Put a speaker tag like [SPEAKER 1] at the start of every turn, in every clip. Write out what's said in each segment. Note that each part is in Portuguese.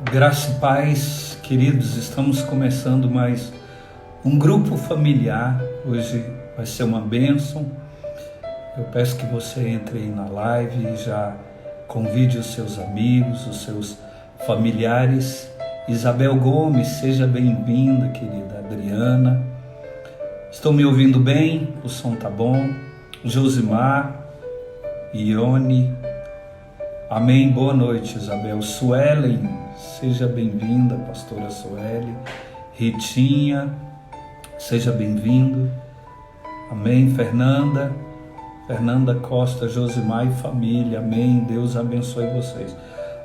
[SPEAKER 1] Graça e paz, queridos, estamos começando mais um grupo familiar. Hoje vai ser uma bênção. Eu peço que você entre aí na live e já convide os seus amigos, os seus familiares. Isabel Gomes, seja bem-vinda, querida. Adriana, estão me ouvindo bem? O som tá bom? Josimar, Ione, amém, boa noite, Isabel. Suelen, seja bem-vinda, pastora Suelen. Ritinha, seja bem-vindo, amém. Fernanda Costa, Josimar e família, amém. Deus abençoe vocês.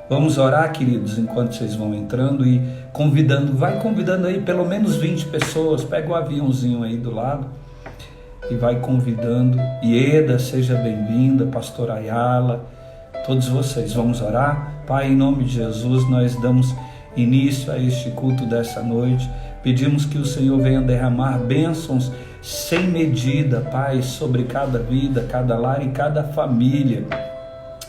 [SPEAKER 1] Vamos orar, queridos, enquanto vocês vão entrando e convidando, vai convidando aí pelo menos 20 pessoas, pega o aviãozinho aí do lado e vai convidando. Ieda, seja bem-vinda, pastor Ayala, todos vocês. Vamos orar? Pai, em nome de Jesus, nós damos início a este culto dessa noite. Pedimos que o Senhor venha derramar bênçãos sem medida, Pai, sobre cada vida, cada lar e cada família.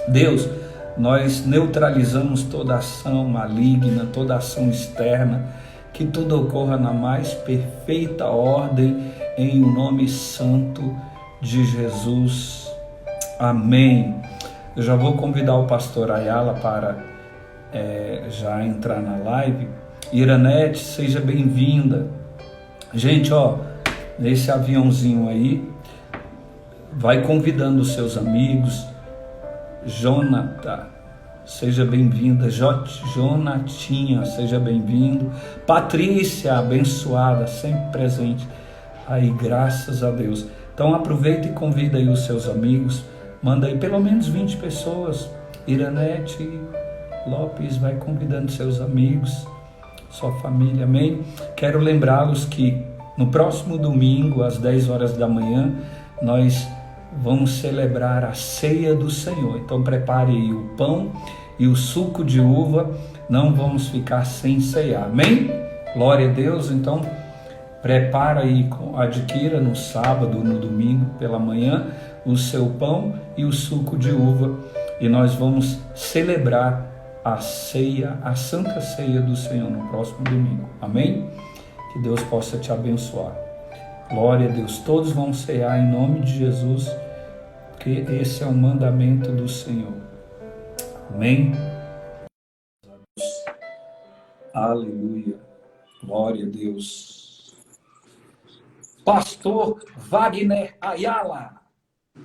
[SPEAKER 1] Deus, nós neutralizamos toda ação maligna, toda ação externa, que tudo ocorra na mais perfeita ordem, em o nome santo de Jesus. Amém. Eu já vou convidar o pastor Ayala para já entrar na live. Iranete, seja bem-vinda. Gente, nesse aviãozinho aí, vai convidando os seus amigos. Jonathan, seja bem-vinda. Jonatinha, seja bem-vindo. Patrícia, abençoada, sempre presente aí, graças a Deus. Então aproveita e convida aí os seus amigos. Manda aí pelo menos 20 pessoas. Iranete Lopes, vai convidando seus amigos, sua família, amém? Quero lembrá-los que no próximo domingo, às 10 horas da manhã, nós vamos celebrar a ceia do Senhor. Então prepare aí o pão e o suco de uva, não vamos ficar sem ceiar, amém? Glória a Deus. Então prepara aí, adquira no sábado, no domingo pela manhã, o seu pão e o suco de uva, e nós vamos celebrar a ceia, a santa ceia do Senhor no próximo domingo, amém? Que Deus possa te abençoar. Glória a Deus. Todos vão cear em nome de Jesus, que esse é o mandamento do Senhor, amém? Aleluia. Glória a Deus. Pastor Wagner Ayala.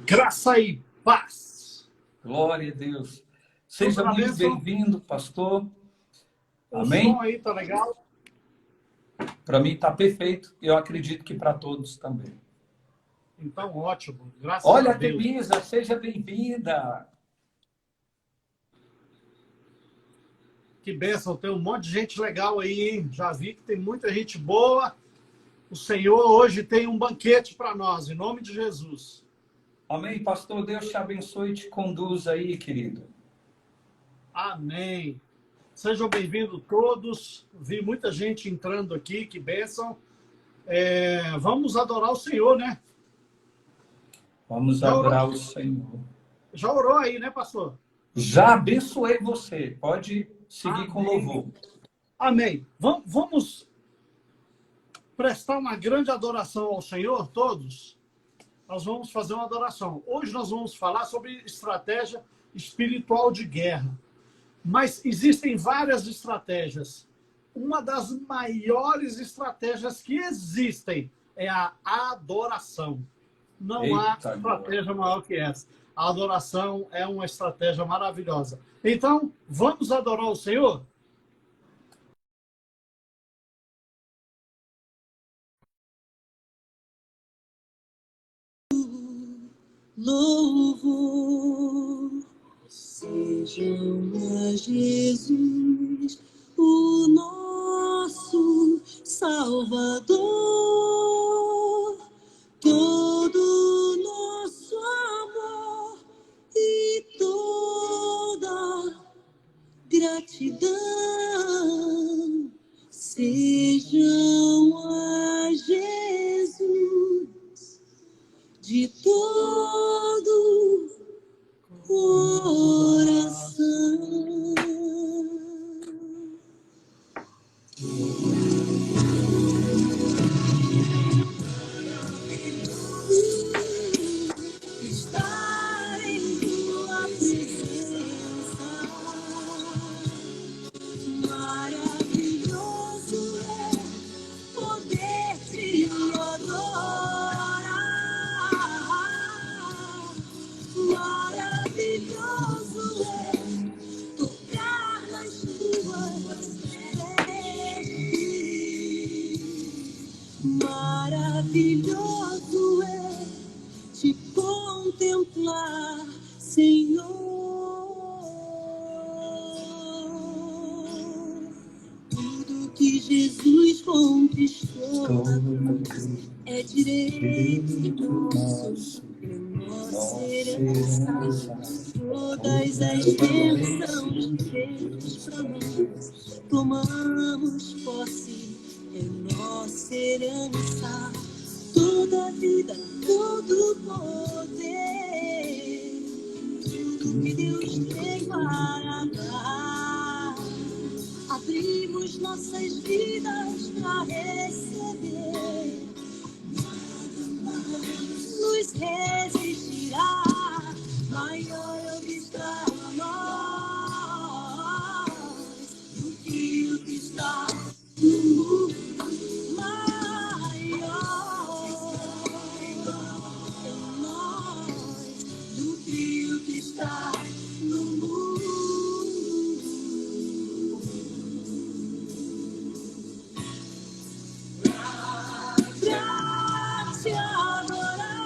[SPEAKER 2] Graça e paz.
[SPEAKER 1] Glória a Deus. Seja muito bem-vindo, pastor. Amém?
[SPEAKER 2] O som aí tá legal?
[SPEAKER 1] Para mim tá perfeito. Eu acredito que para todos também.
[SPEAKER 2] Então, ótimo. Graças
[SPEAKER 1] Olha
[SPEAKER 2] a Deus.
[SPEAKER 1] Temisa, seja bem-vinda.
[SPEAKER 2] Que bênção. Tem um monte de gente legal aí, hein? Já vi que tem muita gente boa. O Senhor hoje tem um banquete para nós, em nome de Jesus.
[SPEAKER 1] Amém, pastor. Deus te abençoe e te conduza aí, querido.
[SPEAKER 2] Amém. Sejam bem-vindos todos. Vi muita gente entrando aqui, que bênção. Vamos adorar o Senhor, né?
[SPEAKER 1] Vamos adorar o Senhor.
[SPEAKER 2] Já orou aí, né, pastor?
[SPEAKER 1] Já abençoei você. Pode seguir. Amém. Com louvor.
[SPEAKER 2] Amém. Vamos prestar uma grande adoração ao Senhor, todos. Nós vamos fazer uma adoração. Hoje nós vamos falar sobre estratégia espiritual de guerra. Mas existem várias estratégias. Uma das maiores estratégias que existem é a adoração. Não há estratégia maior que essa. A adoração é uma estratégia maravilhosa. Então, vamos adorar o Senhor?
[SPEAKER 3] Louvor sejam a Jesus, o nosso Salvador, todo nosso amor e toda gratidão sejam a Jesus de todo coração. que Jesus conquistou é direito nosso, é nossa herança. Todas as bênçãos de Deus para nós, tomamos posse, é nossa herança. Toda vida, todo poder, tudo que Deus tem para dar. Abrimos nossas vidas para receber. Nos resistirá. Maior é o que está em nós do que o que está no mundo. Maior em nós do que o que está no mundo. Pra te adorar,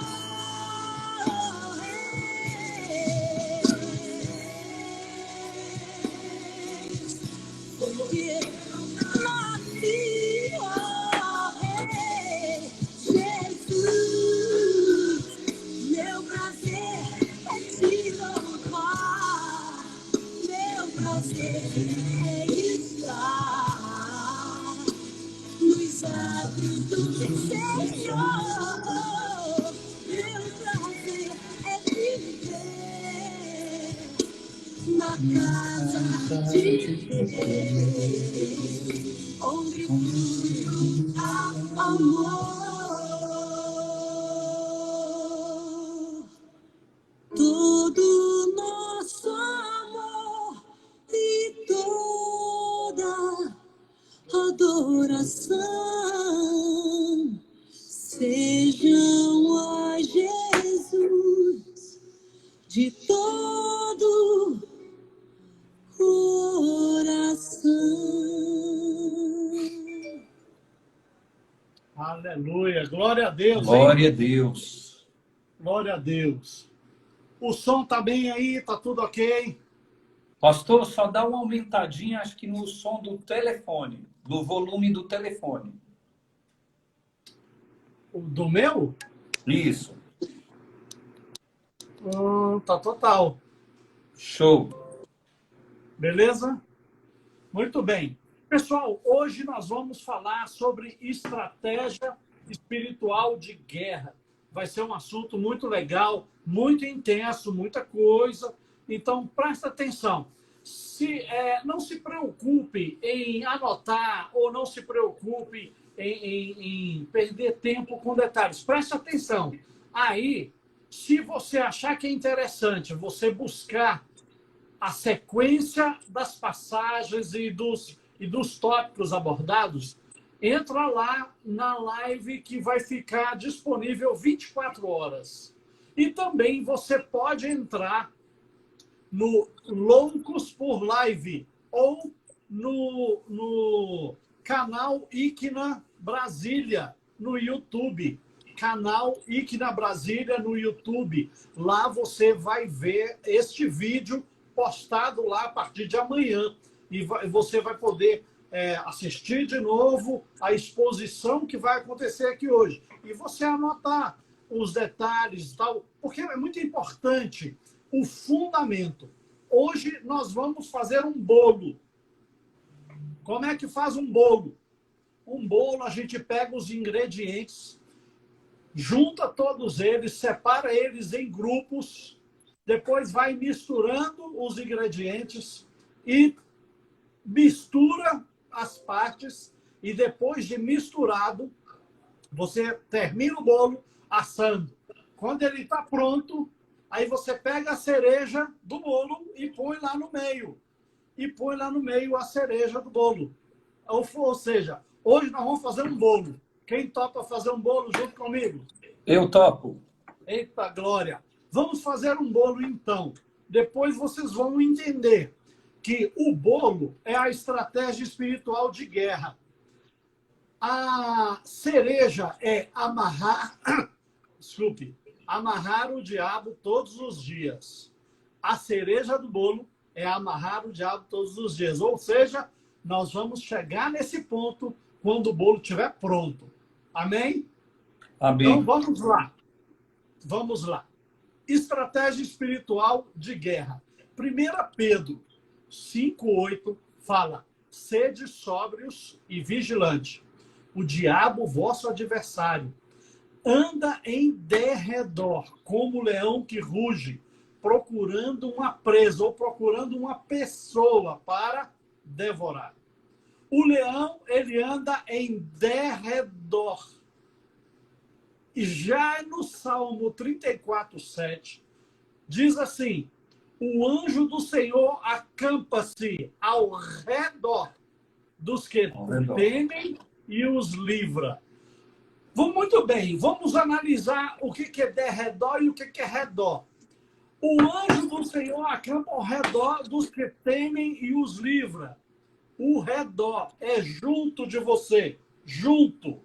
[SPEAKER 3] oh Rei, porque nasci, oh Rei, Jesus, meu prazer é te louvar, meu prazer é estar nos atos do Senhor. Meu prazer é viver na casa de Deus, onde tudo há amor. Todo nosso amor e toda adoração sejam a Jesus de todo coração.
[SPEAKER 2] Aleluia. Glória a Deus, hein?
[SPEAKER 1] Glória a Deus.
[SPEAKER 2] Glória a Deus. O som tá bem aí? Tá tudo ok?
[SPEAKER 1] Pastor, só dá uma aumentadinha, acho que no som do telefone, do volume do telefone.
[SPEAKER 2] O do meu?
[SPEAKER 1] Isso.
[SPEAKER 2] Tá total.
[SPEAKER 1] Show.
[SPEAKER 2] Beleza? Muito bem. Pessoal, hoje nós vamos falar sobre estratégia espiritual de guerra. Vai ser um assunto muito legal, muito intenso, muita coisa. Então, presta atenção. Não se preocupe em anotar ou não se preocupe em perder tempo com detalhes. Preste atenção. Aí, se você achar que é interessante você buscar a sequência das passagens e dos tópicos abordados, entra lá na live que vai ficar disponível 24 horas. E também você pode entrar no Loucos por Live ou no canal Iquina Brasília no YouTube. Canal Iquina Brasília no YouTube. Lá você vai ver este vídeo postado lá a partir de amanhã. E você vai poder assistir de novo a exposição que vai acontecer aqui hoje. E você anotar os detalhes e tal, porque é muito importante o fundamento. Hoje nós vamos fazer um bolo. Como é que faz um bolo? Um bolo, a gente pega os ingredientes, junta todos eles, separa eles em grupos, depois vai misturando os ingredientes e mistura as partes, e depois de misturado, você termina o bolo assando. Quando ele está pronto, aí você pega a cereja do bolo e põe lá no meio. E põe lá no meio a cereja do bolo. Ou seja, hoje nós vamos fazer um bolo. Quem topa fazer um bolo junto comigo?
[SPEAKER 1] Eu topo.
[SPEAKER 2] Eita, glória! Vamos fazer um bolo, então. Depois vocês vão entender que o bolo é a estratégia espiritual de guerra. A cereja é amarrar o diabo todos os dias. A cereja do bolo é amarrar o diabo todos os dias. Ou seja, Nós vamos chegar nesse ponto quando o bolo estiver pronto. Amém?
[SPEAKER 1] Amém.
[SPEAKER 2] Então, vamos lá. Vamos lá. Estratégia espiritual de guerra. 1 Pedro 5,8 fala: sede sóbrios e vigilantes. O diabo, vosso adversário, anda em derredor, como leão que ruge, procurando uma presa ou procurando uma pessoa para devorar. O leão, ele anda em derredor. E já no Salmo 34:7, diz assim: o anjo do Senhor acampa-se ao redor dos que temem e os livra. Muito bem, vamos analisar o que é derredor e o que é redor. O anjo do Senhor acampa ao redor dos que temem e os livra. O redor é junto de você. Junto.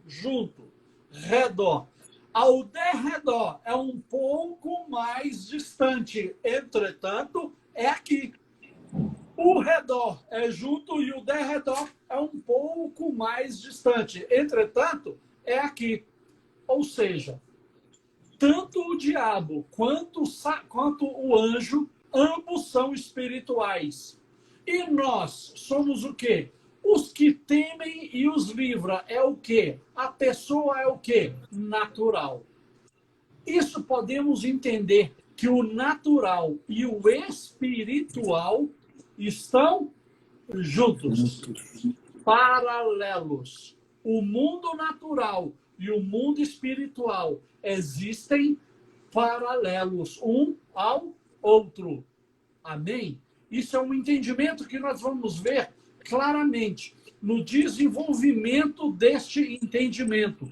[SPEAKER 2] Redor. Ao derredor é um pouco mais distante. Entretanto, é aqui. O redor é junto e o derredor é um pouco mais distante. Entretanto, é aqui. Ou seja, tanto o diabo quanto o anjo, ambos são espirituais. E nós somos o quê? Os que temem e os livra. É o quê? A pessoa é o quê? Natural. Isso podemos entender que o natural e o espiritual estão juntos, paralelos. O mundo natural e o mundo espiritual existem paralelos um ao outro. Amém? Isso é um entendimento que nós vamos ver claramente no desenvolvimento deste entendimento.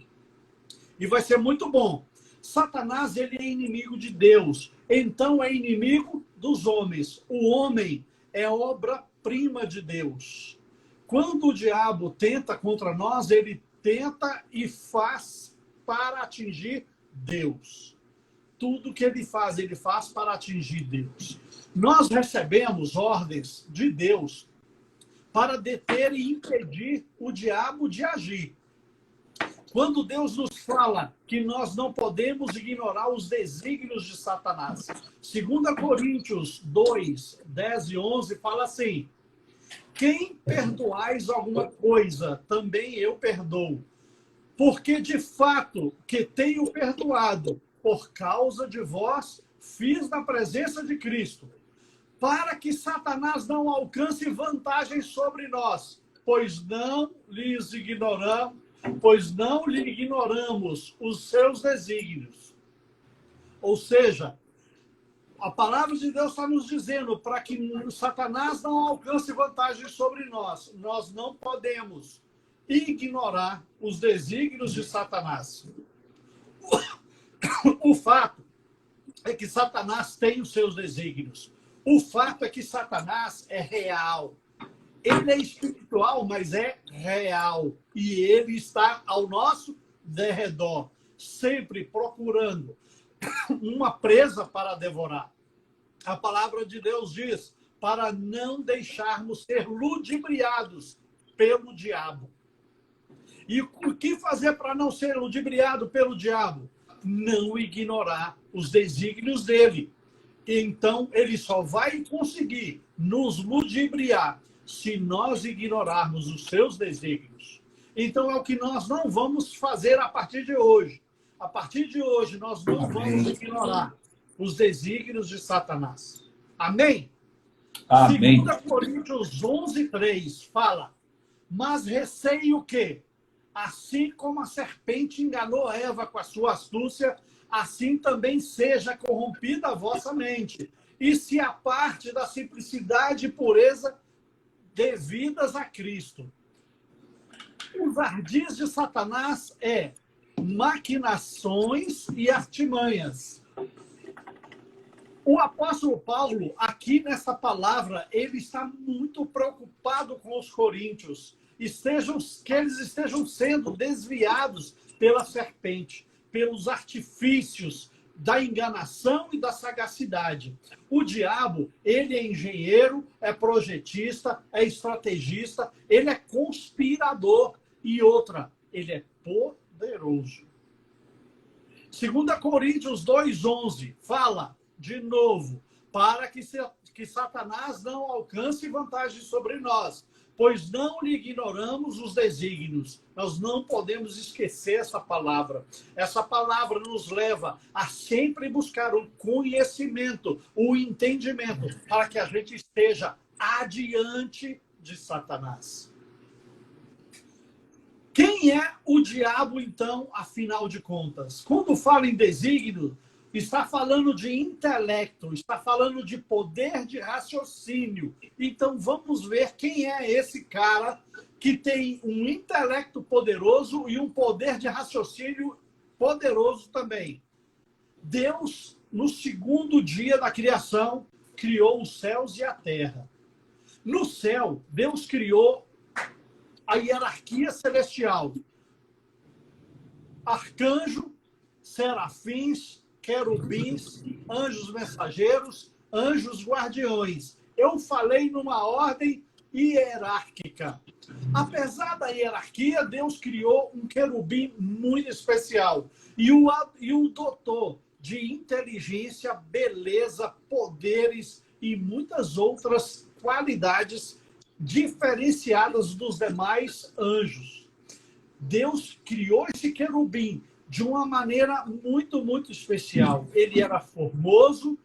[SPEAKER 2] E vai ser muito bom. Satanás, ele é inimigo de Deus, então é inimigo dos homens. O homem é obra-prima de Deus. Quando o diabo tenta contra nós, ele tenta e faz para atingir Deus. Tudo que ele faz para atingir Deus. Nós recebemos ordens de Deus para deter e impedir o diabo de agir. Quando Deus nos fala que nós não podemos ignorar os desígnios de Satanás. 2 Coríntios 2, 10 e 11 fala assim: quem perdoais alguma coisa, também eu perdoo. Porque de fato que tenho perdoado, por causa de vós, fiz na presença de Cristo, para que Satanás não alcance vantagem sobre nós, pois não lhe ignoramos os seus desígnios. Ou seja, a palavra de Deus está nos dizendo para que Satanás não alcance vantagem sobre nós. Nós não podemos ignorar os desígnios de Satanás. O fato é que Satanás tem os seus desígnios. O fato é que Satanás é real. Ele é espiritual, mas é real. E ele está ao nosso derredor, sempre procurando uma presa para devorar. A palavra de Deus diz para não deixarmos ser ludibriados pelo diabo. E o que fazer para não ser ludibriado pelo diabo? Não ignorar os desígnios dele. Então, ele só vai conseguir nos ludibriar se nós ignorarmos os seus desígnios. Então, é o que nós não vamos fazer a partir de hoje. A partir de hoje, nós não vamos ignorar os desígnios de Satanás. Amém?
[SPEAKER 1] Amém.
[SPEAKER 2] 2 Coríntios 11, 3 fala: mas receio o quê? Assim como a serpente enganou Eva com a sua astúcia, assim também seja corrompida a vossa mente. E se aparte da simplicidade e pureza devidas a Cristo. Os ardis de Satanás é maquinações e artimanhas. O apóstolo Paulo, aqui nessa palavra, ele está muito preocupado com os coríntios. Que eles estejam sendo desviados pela serpente, pelos artifícios da enganação e da sagacidade. O diabo, ele é engenheiro, é projetista, é estrategista, ele é conspirador. E outra, ele é poderoso. 2 Coríntios 2,11 fala, de novo, para que Satanás não alcance vantagem sobre nós, pois não lhe ignoramos os desígnios. Nós não podemos esquecer essa palavra. Essa palavra nos leva a sempre buscar o conhecimento, o entendimento, para que a gente esteja adiante de Satanás. Quem é o diabo, então, afinal de contas? Quando fala em desígnio, está falando de intelecto, está falando de poder de raciocínio. Então, vamos ver quem é esse cara que tem um intelecto poderoso e um poder de raciocínio poderoso também. Deus, no segundo dia da criação, criou os céus e a terra. No céu, Deus criou a hierarquia celestial. Arcanjo, serafins, querubins, anjos mensageiros, anjos guardiões. Eu falei numa ordem hierárquica. Apesar da hierarquia, Deus criou um querubim muito especial. E o dotou de inteligência, beleza, poderes e muitas outras qualidades diferenciadas dos demais anjos. Deus criou esse querubim de uma maneira muito, muito especial. Ele era formoso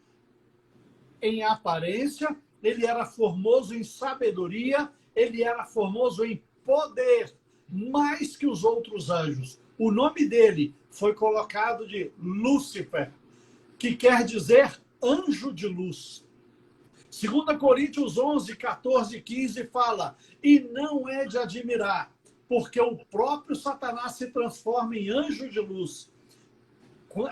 [SPEAKER 2] em aparência, ele era formoso em sabedoria, ele era formoso em poder, mais que os outros anjos. O nome dele foi colocado de Lúcifer, que quer dizer anjo de luz. 2 Coríntios 11, 14 e 15 fala, e não é de admirar, porque o próprio Satanás se transforma em anjo de luz.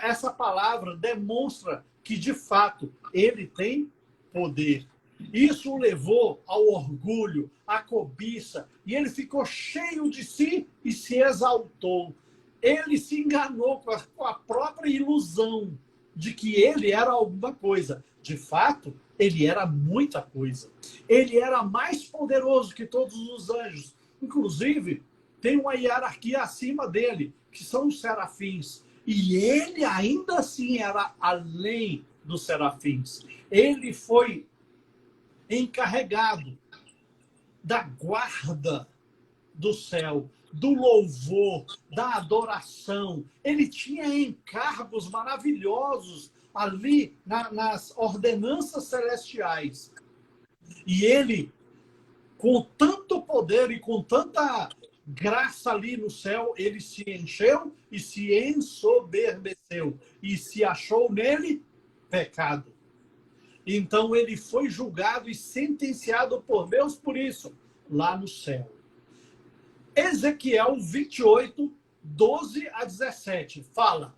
[SPEAKER 2] Essa palavra demonstra que, de fato, ele tem poder. Isso o levou ao orgulho, à cobiça, e ele ficou cheio de si e se exaltou. Ele se enganou com a própria ilusão de que ele era alguma coisa. De fato, ele era muita coisa. Ele era mais poderoso que todos os anjos. Inclusive, tem uma hierarquia acima dele, que são os serafins. E ele ainda assim era além dos serafins. Ele foi encarregado da guarda do céu, do louvor, da adoração. Ele tinha encargos maravilhosos ali nas ordenanças celestiais. E ele, com tanto poder e com tanta graça ali no céu, ele se encheu e se ensoberbeceu. E se achou nele pecado. Então ele foi julgado e sentenciado por Deus por isso, lá no céu. Ezequiel 28, 12 a 17, fala: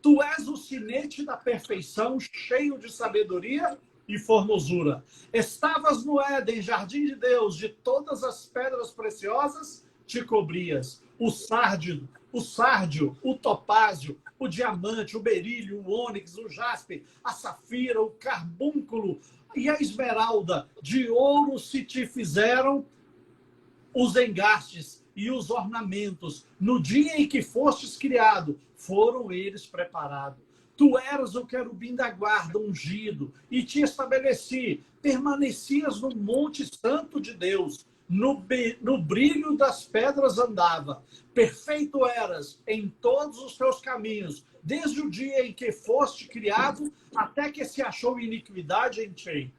[SPEAKER 2] Tu és o sinete da perfeição, cheio de sabedoria e formosura. Estavas no Éden, jardim de Deus, de todas as pedras preciosas te cobrias. O sárdio, o topázio, o diamante, o berílio, o ônix, o jaspe, a safira, o carbúnculo e a esmeralda. De ouro se te fizeram os engastes e os ornamentos. No dia em que fostes criado, foram eles preparados. Tu eras o querubim da guarda, ungido, e te estabeleci. Permanecias no monte santo de Deus. No brilho das pedras andava. Perfeito eras em todos os teus caminhos, desde o dia em que foste criado, até que se achou iniquidade em ti.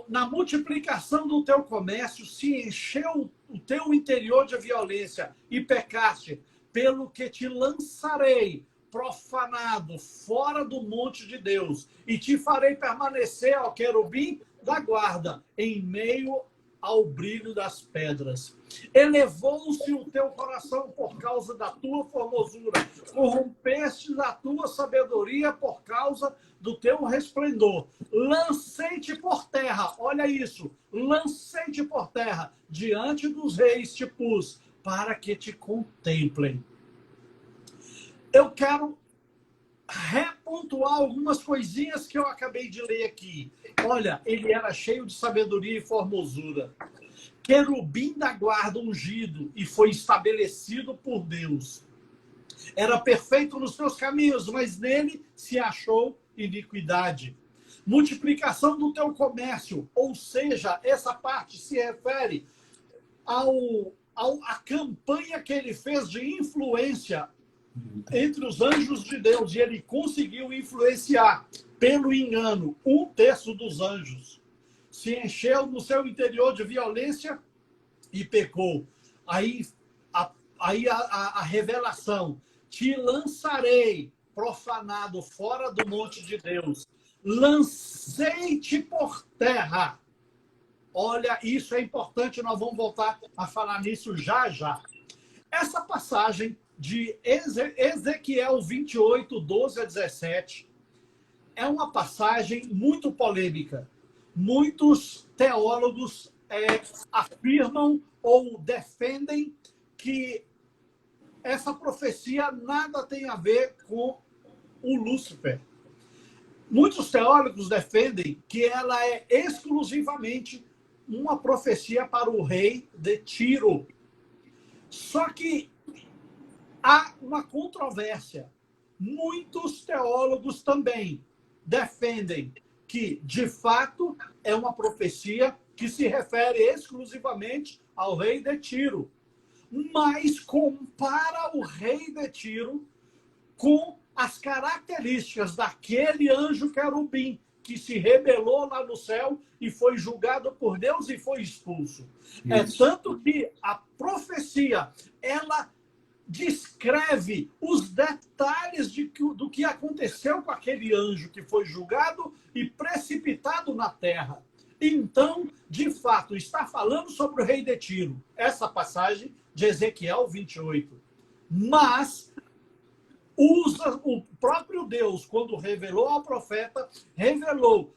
[SPEAKER 2] Na multiplicação do teu comércio se encheu o teu interior de violência e pecaste, pelo que te lançarei profanado fora do monte de Deus e te farei permanecer, ó querubim da guarda, em meio ao brilho das pedras. Elevou-se o teu coração por causa da tua formosura, corrompeste a tua sabedoria por causa do teu resplendor. Lancei-te por terra, olha isso, lancei-te por terra, diante dos reis te pus, para que te contemplem. Eu quero repontuar algumas coisinhas que eu acabei de ler aqui. Olha, ele era cheio de sabedoria e formosura. Querubim da guarda ungido e foi estabelecido por Deus. Era perfeito nos seus caminhos, mas nele se achou iniquidade. Multiplicação do teu comércio, ou seja, essa parte se refere à campanha que ele fez de influência entre os anjos de Deus, e ele conseguiu influenciar, pelo engano, 1/3 dos anjos. Se encheu no seu interior de violência e pecou. Aí a revelação: te lançarei, profanado, fora do monte de Deus. Lancei-te por terra. Olha, isso é importante, nós vamos voltar a falar nisso já já. Essa passagem de Ezequiel 28, 12 a 17, é uma passagem muito polêmica. Muitos teólogos afirmam ou defendem que essa profecia nada tem a ver com o Lúcifer. Muitos teólogos defendem que ela é exclusivamente uma profecia para o rei de Tiro. Só que há uma controvérsia. Muitos teólogos também defendem que, de fato, é uma profecia que se refere exclusivamente ao rei de Tiro, mas compara o rei de Tiro com as características daquele anjo querubim que se rebelou lá no céu e foi julgado por Deus e foi expulso. Isso. É tanto que a profecia, ela descreve os detalhes do que aconteceu com aquele anjo que foi julgado e precipitado na terra. Então, de fato, está falando sobre o rei de Tiro, essa passagem de Ezequiel 28. Mas o próprio Deus, quando revelou ao profeta, revelou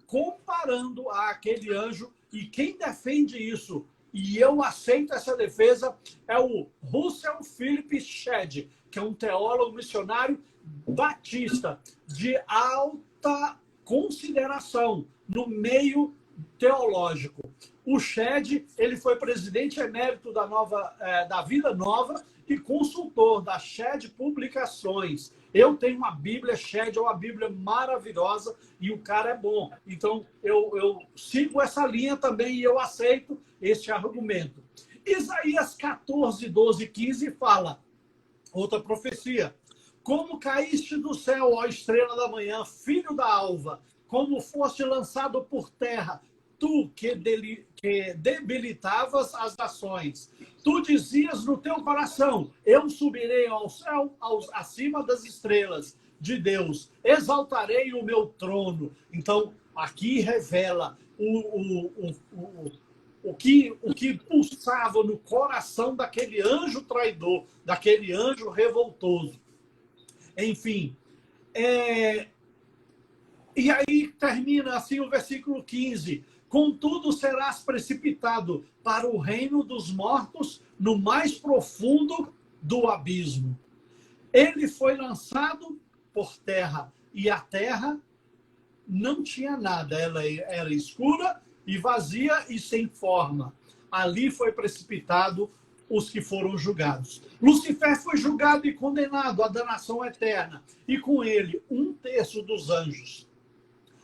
[SPEAKER 2] comparando àquele anjo, e quem defende isso, e eu aceito essa defesa, é o Russell Philip Shedd, que é um teólogo missionário batista de alta consideração no meio teológico. O Shedd, ele foi presidente emérito da Vida Nova e consultor da Shedd Publicações. Eu tenho uma Bíblia, Shedd é uma Bíblia maravilhosa e o cara é bom. Então, eu sigo essa linha também e eu aceito este argumento. Isaías 14, 12 e 15 fala, outra profecia: como caíste do céu, ó estrela da manhã, filho da alva, como foste lançado por terra, tu que debilitavas as nações. Tu dizias no teu coração, eu subirei ao céu, acima das estrelas de Deus, exaltarei o meu trono. Então, aqui revela o que pulsava no coração daquele anjo traidor, daquele anjo revoltoso. Enfim, e aí termina assim o versículo 15. Contudo, serás precipitado para o reino dos mortos, no mais profundo do abismo. Ele foi lançado por terra, e a terra não tinha nada. Ela era escura e vazia e sem forma. Ali foi precipitado os que foram julgados. Lucifer foi julgado e condenado à danação eterna, e com ele 1/3 dos anjos.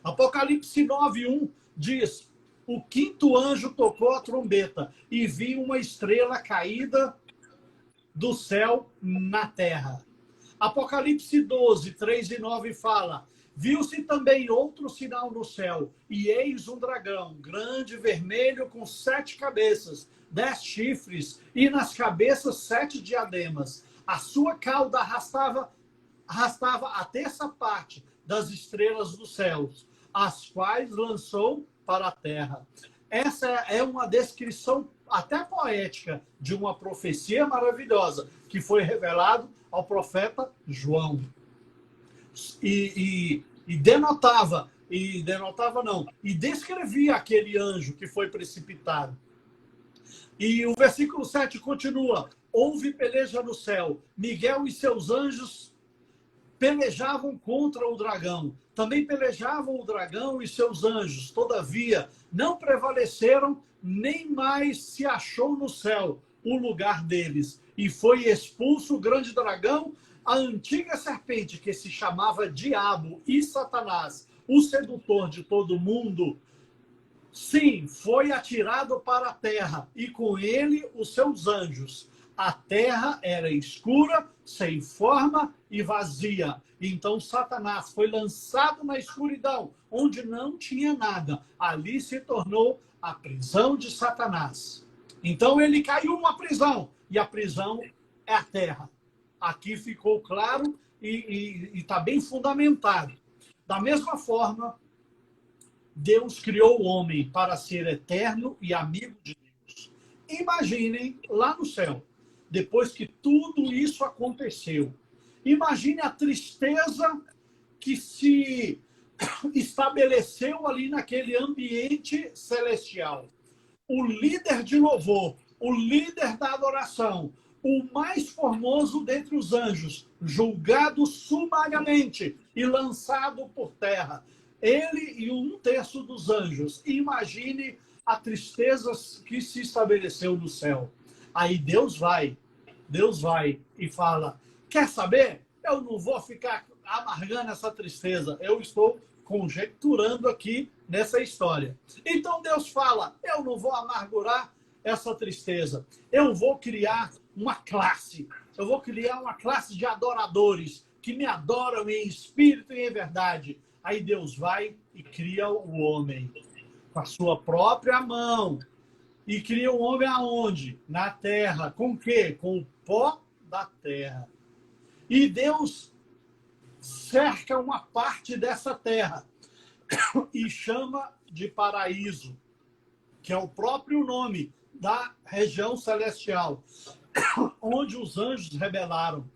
[SPEAKER 2] Apocalipse 9:1 diz: o quinto anjo tocou a trombeta e vi uma estrela caída do céu na terra. Apocalipse 12, 3 e 9 fala: viu-se também outro sinal no céu, e eis um dragão, grande, vermelho, com 7 cabeças, 10 chifres, e nas cabeças 7 diademas. A sua cauda arrastava a terça parte das estrelas dos céus, as quais lançou para a terra. Essa é uma descrição até poética de uma profecia maravilhosa que foi revelado ao profeta João. E descrevia aquele anjo que foi precipitado. E o versículo 7 continua: houve peleja no céu, Miguel e seus anjos pelejavam contra o dragão. Também pelejavam o dragão e seus anjos. Todavia, não prevaleceram, nem mais se achou no céu o lugar deles. E foi expulso o grande dragão, a antiga serpente, que se chamava Diabo e Satanás, o sedutor de todo mundo. Sim, foi atirado para a terra, e com ele os seus anjos. A terra era escura, sem forma e vazia. Então Satanás foi lançado na escuridão, onde não tinha nada. Ali se tornou a prisão de Satanás. Então ele caiu numa prisão, e a prisão é a terra. Aqui ficou claro e está bem fundamentado. Da mesma forma, Deus criou o homem para ser eterno e amigo de Deus. Imaginem lá no céu, depois que tudo isso aconteceu. Imagine a tristeza que se estabeleceu ali naquele ambiente celestial. O líder de louvor, o líder da adoração, o mais formoso dentre os anjos, julgado sumariamente e lançado por terra. Ele e 1/3 dos anjos. Imagine a tristeza que se estabeleceu no céu. Aí Deus vai e fala, quer saber? Eu não vou ficar amargando essa tristeza. Eu estou conjecturando aqui nessa história. Então Deus fala, eu não vou amargurar essa tristeza. Eu vou criar uma classe. Eu vou criar uma classe de adoradores que me adoram em espírito e em verdade. Aí Deus vai e cria o homem com a sua própria mão. E cria o homem aonde? Na terra. Com o quê? Com o pó da terra. E Deus cerca uma parte dessa terra e chama de paraíso, que é o próprio nome da região celestial, onde os anjos rebelaram.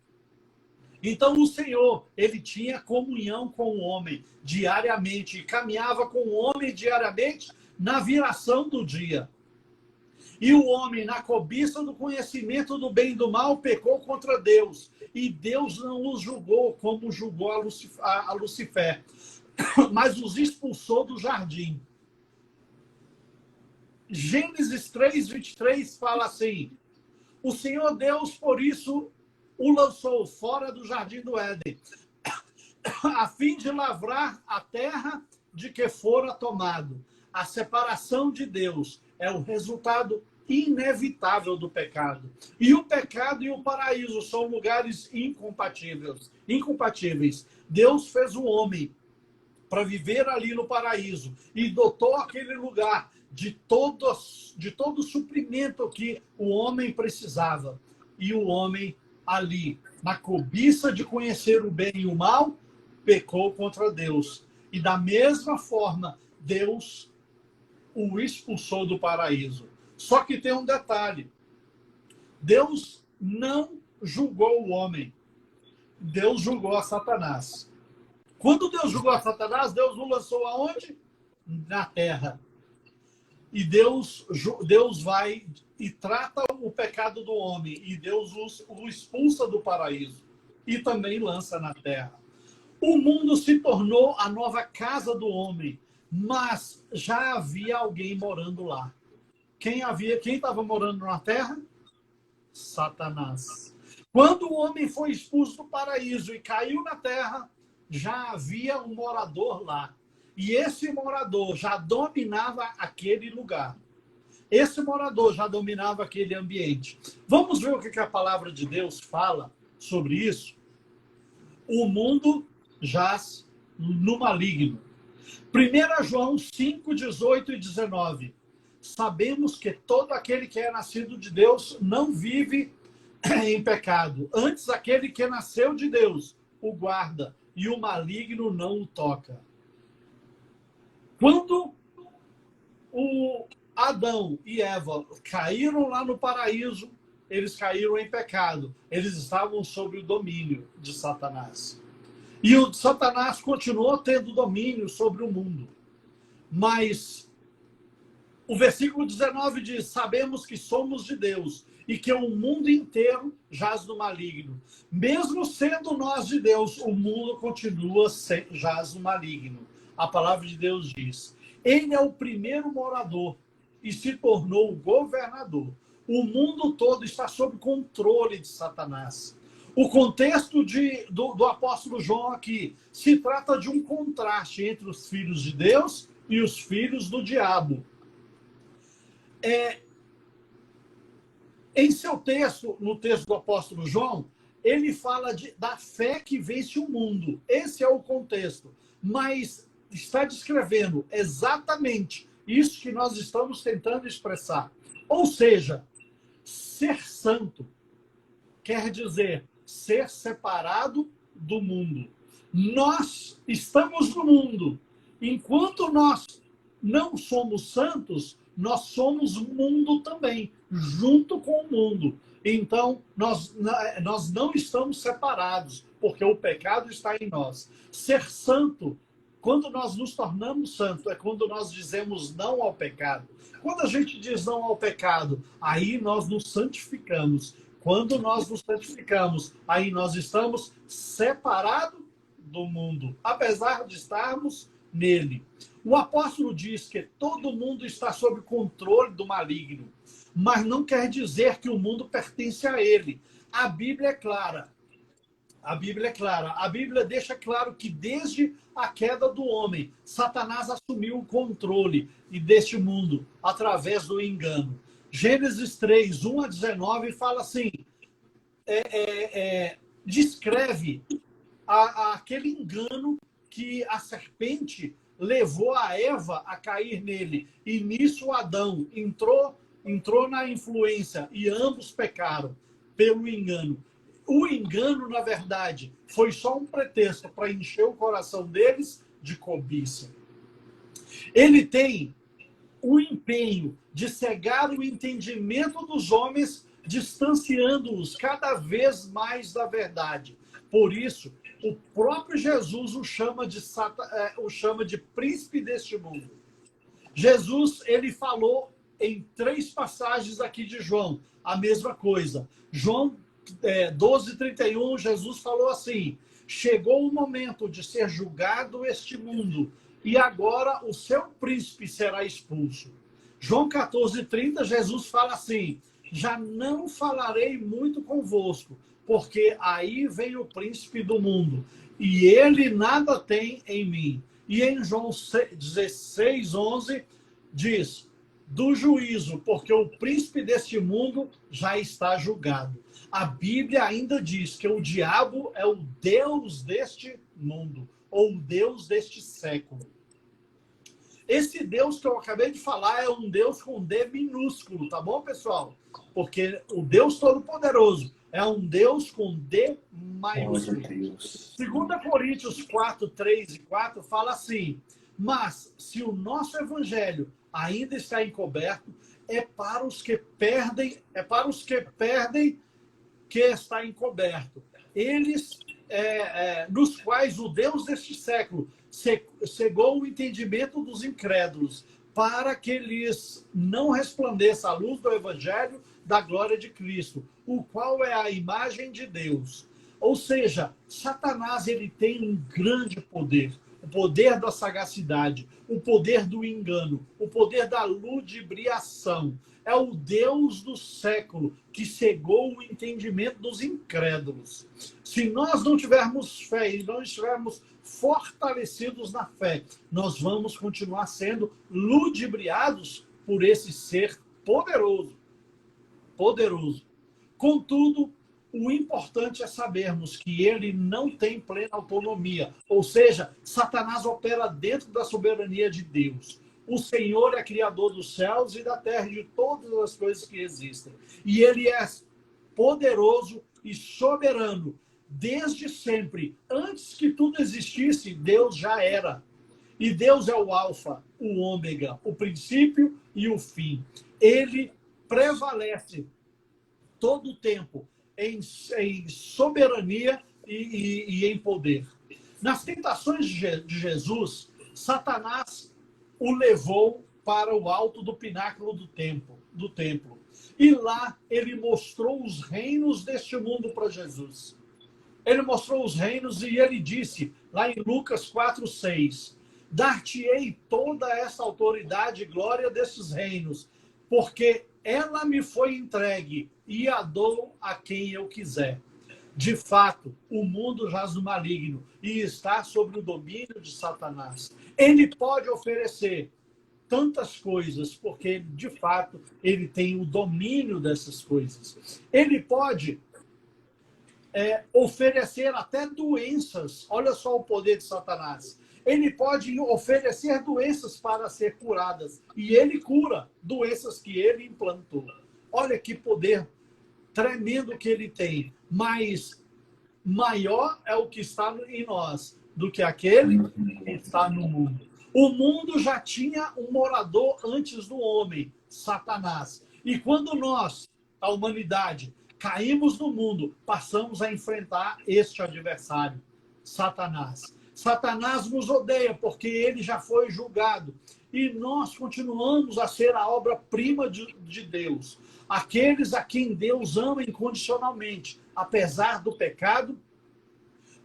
[SPEAKER 2] Então o Senhor, ele tinha comunhão com o homem diariamente, e caminhava com o homem diariamente na viração do dia. E o homem, na cobiça do conhecimento do bem e do mal, pecou contra Deus. E Deus não os julgou como julgou a Lucifer, mas os expulsou do jardim. Gênesis 3:23 fala assim, o Senhor Deus, por isso, o lançou fora do jardim do Éden, a fim de lavrar a terra de que fora tomado. A separação de Deus é o resultado inevitável do pecado. E o pecado e o paraíso são lugares incompatíveis. Deus fez o homem para viver ali no paraíso e dotou aquele lugar de todo o suprimento que o homem precisava. E o homem ali, na cobiça de conhecer o bem e o mal, pecou contra Deus. E da mesma forma, Deus o expulsou do paraíso. Só que tem um detalhe. Deus não julgou o homem. Deus julgou a Satanás. Quando Deus julgou a Satanás, Deus o lançou aonde? Na terra. E Deus vai e trata o pecado do homem. E Deus o expulsa do paraíso. E também lança na terra. O mundo se tornou a nova casa do homem. Mas já havia alguém morando lá. Quem estava morando na terra? Satanás. Quando o homem foi expulso do paraíso e caiu na terra, já havia um morador lá. E esse morador já dominava aquele lugar. Esse morador já dominava aquele ambiente. Vamos ver o que a palavra de Deus fala sobre isso? O mundo jaz no maligno. 1 João 5, 18 e 19. Sabemos que todo aquele que é nascido de Deus não vive em pecado. Antes, aquele que nasceu de Deus o guarda e o maligno não o toca. Quando o Adão e Eva caíram lá no paraíso, eles caíram em pecado. Eles estavam sob o domínio de Satanás. E o Satanás continuou tendo domínio sobre o mundo. Mas O versículo 19 diz: sabemos que somos de Deus e que o mundo inteiro jaz no maligno. Mesmo sendo nós de Deus, o mundo continua jaz no maligno. A palavra de Deus diz: ele é o primeiro morador e se tornou o governador. O mundo todo está sob controle de Satanás. O contexto do apóstolo João aqui se trata de um contraste entre os filhos de Deus e os filhos do diabo. Em seu texto, no texto do apóstolo João, ele fala da fé que vence o mundo. Esse é o contexto. Mas está descrevendo exatamente isso que nós estamos tentando expressar. Ou seja, ser santo quer dizer ser separado do mundo. Nós estamos no mundo. Enquanto nós não somos santos, nós somos mundo também, junto com o mundo. Então, nós não estamos separados, porque o pecado está em nós. Ser santo, quando nós nos tornamos santos, é quando nós dizemos não ao pecado. Quando a gente diz não ao pecado, aí nós nos santificamos. Quando nós nos santificamos, aí nós estamos separados do mundo, apesar de estarmos nele. O apóstolo diz que todo mundo está sob controle do maligno, mas não quer dizer que o mundo pertence a ele. A Bíblia é clara. A Bíblia é clara. A Bíblia deixa claro que desde a queda do homem, Satanás assumiu o controle deste mundo através do engano. Gênesis 3, 1 a 19 fala assim, descreve aquele engano que a serpente levou a Eva a cair nele. E nisso Adão entrou na influência e ambos pecaram pelo engano. O engano, na verdade, foi só um pretexto para encher o coração deles de cobiça. Ele tem o empenho de cegar o entendimento dos homens, distanciando-os cada vez mais da verdade. Por isso, o próprio Jesus o chama de príncipe deste mundo. Jesus, ele falou em 3 passagens aqui de João a mesma coisa. João 12:31, Jesus falou assim: chegou o momento de ser julgado este mundo, e agora o seu príncipe será expulso. João 14:30, Jesus fala assim: já não falarei muito convosco, porque aí vem o príncipe do mundo, e ele nada tem em mim. E em João 16:11 diz: do juízo, porque o príncipe deste mundo já está julgado. A Bíblia ainda diz que o diabo é o Deus deste mundo, ou o Deus deste século. Esse Deus que eu acabei de falar é um Deus com D minúsculo, tá bom, pessoal? Porque o Deus Todo-Poderoso é um Deus com D maiúsculo. 2 Coríntios 4, 3 e 4 fala assim: mas se o nosso evangelho ainda está encoberto, é para os que perdem que está encoberto. Eles, nos quais o Deus deste século cegou o entendimento dos incrédulos, para que lhes não resplandeça a luz do evangelho da glória de Cristo, o qual é a imagem de Deus. Ou seja, Satanás, ele tem um grande poder. O poder da sagacidade, o poder do engano, o poder da ludibriação. É o Deus do século que cegou o entendimento dos incrédulos. Se nós não tivermos fé e não estivermos fortalecidos na fé, nós vamos continuar sendo ludibriados por esse ser poderoso. Poderoso. Contudo, o importante é sabermos que ele não tem plena autonomia. Ou seja, Satanás opera dentro da soberania de Deus. O Senhor é criador dos céus e da terra e de todas as coisas que existem. E ele é poderoso e soberano. Desde sempre, antes que tudo existisse, Deus já era. E Deus é o alfa, o ômega, o princípio e o fim. Ele prevalece todo o tempo em soberania e em poder. Nas tentações de Jesus, Satanás o levou para o alto do pináculo do templo. E lá ele mostrou os reinos deste mundo para Jesus. Ele mostrou os reinos e ele disse, lá em Lucas 4:6, dar-te-ei toda essa autoridade e glória desses reinos, porque ela me foi entregue e a dou a quem eu quiser. De fato, o mundo jaz no maligno e está sob o domínio de Satanás. Ele pode oferecer tantas coisas, porque, de fato, ele tem o domínio dessas coisas. Ele pode oferecer até doenças. Olha só o poder de Satanás. Ele pode oferecer doenças para ser curadas. E ele cura doenças que ele implantou. Olha que poder tremendo que ele tem. Mas maior é o que está em nós do que aquele que está no mundo. O mundo já tinha um morador antes do homem, Satanás. E quando nós, a humanidade, caímos no mundo, passamos a enfrentar este adversário, Satanás. Satanás nos odeia porque ele já foi julgado. E nós continuamos a ser a obra-prima de Deus. Aqueles a quem Deus ama incondicionalmente, apesar do pecado.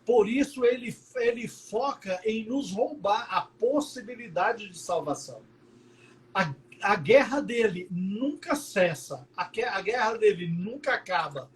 [SPEAKER 2] Por isso ele foca em nos roubar a possibilidade de salvação. A guerra dele nunca cessa. A guerra dele nunca acaba.